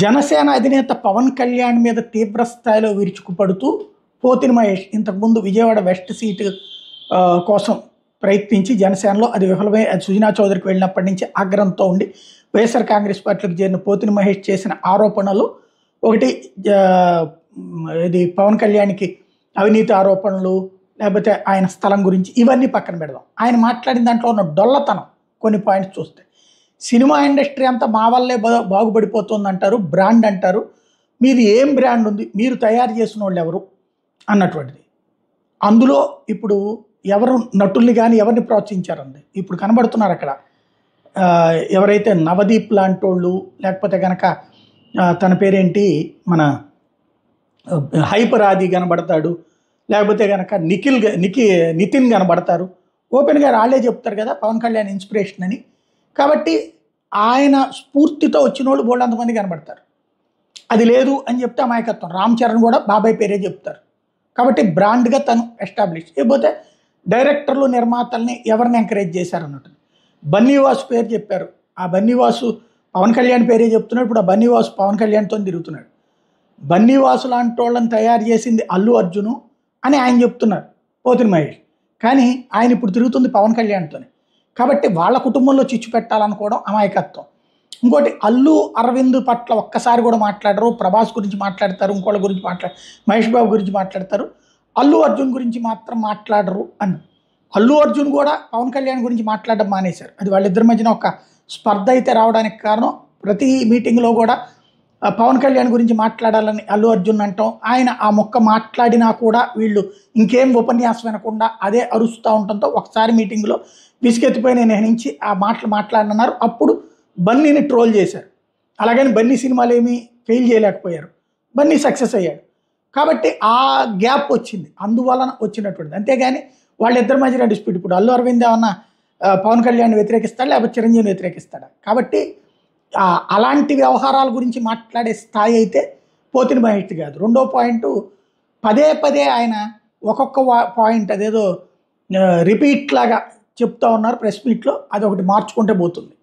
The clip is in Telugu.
జనసేన అధినేత పవన్ కళ్యాణ్ మీద తీవ్ర స్థాయిలో విరుచుకుపడుతూ పోతిని మహేష్ ఇంతకుముందు విజయవాడ వెస్ట్ సీటు కోసం ప్రయత్నించి జనసేనలో అది విఫలమై అది సుజనా చౌదరికి వెళ్ళినప్పటి నుంచి ఆగ్రహంతో ఉండి వైఎస్ఆర్ కాంగ్రెస్ పార్టీలకు చేరిన పోతిని మహేష్ చేసిన ఆరోపణలు ఒకటి ఇది పవన్ కళ్యాణ్కి అవినీతి ఆరోపణలు లేకపోతే ఆయన స్థలం గురించి ఇవన్నీ పక్కన పెడదాం. ఆయన మాట్లాడిన దాంట్లో ఉన్న డొల్లతనం కొన్ని పాయింట్స్ చూస్తే సినిమా ఇండస్ట్రీ అంతా మా వల్లే బాగుపడిపోతుంది అంటారు, బ్రాండ్ అంటారు. మీది ఏం బ్రాండ్ ఉంది, మీరు తయారు చేసిన వాళ్ళు ఎవరు అన్నటువంటిది. అందులో ఇప్పుడు ఎవరు నటుల్ని కానీ ఎవరిని ప్రోత్సహించారండి ఇప్పుడు కనబడుతున్నారు అక్కడ. ఎవరైతే నవదీప్ లాంటి వాళ్ళు, లేకపోతే కనుక తన పేరేంటి మన హైపర్ ఆది కనబడతాడు, లేకపోతే కనుక నితిన్ కనబడతారు. ఓపెన్గా వాళ్ళే చెప్తారు కదా పవన్ కళ్యాణ్ ఇన్స్పిరేషన్ అని. కాబట్టి ఆయన స్ఫూర్తితో వచ్చిన వాళ్ళు బోల్డంతమంది కనబడతారు. అది లేదు అని చెప్తే అమాయకత్వం. రామ్ చరణ్ కూడా బాబాయ్ పేరే చెప్తారు. కాబట్టి బ్రాండ్గా తను ఎస్టాబ్లిష్ అయిపోతే డైరెక్టర్లు నిర్మాతల్ని ఎవరిని ఎంకరేజ్ చేశారన్నట్టు. బన్నీవాసు పేరు చెప్పారు. ఆ బన్నీవాసు పవన్ కళ్యాణ్ పేరే చెప్తున్నాడు. ఇప్పుడు ఆ బన్నీవాసు పవన్ కళ్యాణ్తో తిరుగుతున్నాడు. బన్నీవాసు లాంటి వాళ్ళని తయారు చేసింది అల్లు అర్జును అని ఆయన చెప్తున్నారు పోతిని మహేష్. కానీ ఆయన ఇప్పుడు తిరుగుతుంది పవన్ కళ్యాణ్తోనే. కాబట్టి వాళ్ళ కుటుంబంలో చిచ్చు పెట్టాలనుకోవడం అమాయకత్వం. ఇంకోటి అల్లు అరవింద్ పట్ల ఒక్కసారి కూడా మాట్లాడరు. ప్రభాస్ గురించి మాట్లాడతారు, ఇంకోళ్ళ గురించి మహేష్ బాబు గురించి మాట్లాడతారు, అల్లు అర్జున్ గురించి మాత్రం మాట్లాడరు అని. అల్లు అర్జున్ కూడా పవన్ కళ్యాణ్ గురించి మాట్లాడడం మానేశారు. అది వాళ్ళిద్దరి మధ్యన ఒక స్పర్ధ అయితే రావడానికి కారణం. ప్రతి మీటింగ్లో కూడా పవన్ కళ్యాణ్ గురించి మాట్లాడాలని అల్లు అర్జున్ అంటాం. ఆయన ఆ మొక్క మాట్లాడినా కూడా వీళ్ళు ఇంకేం ఉపన్యాసం వినకుండా అదే అరుస్తూ ఉండటంతో ఒకసారి మీటింగ్లో విసుగెత్తిపోయి నేను నుంచి ఆ మాటలు మాట్లాడనన్నారు. అప్పుడు బన్నీని ట్రోల్ చేశారు. అలాగని బన్నీ సినిమాలు ఏమీ ఫెయిల్ చేయలేకపోయారు, బన్నీ సక్సెస్ అయ్యాడు. కాబట్టి ఆ గ్యాప్ వచ్చింది, అందువలన వచ్చినటువంటిది. అంతేగాని వాళ్ళిద్దరి మధ్యన డిస్ప్యూట్. ఇప్పుడు అల్లు అరవింద్ ఏమన్నా పవన్ కళ్యాణ్ వ్యతిరేకిస్తాడా లేకపోతే చిరంజీవిని వ్యతిరేకిస్తాడా? కాబట్టి అలాంటి వ్యవహారాల గురించి మాట్లాడే స్థాయి అయితే పోతిని మహేష్ కాదు. రెండో పాయింట్, పదే పదే ఆయన ఒక్కొక్క పాయింట్ అదేదో రిపీట్ లాగా చెప్తా ఉన్నారు ప్రెస్ మీట్లో. అది ఒకటి మార్చుకుంటే పోతుంది.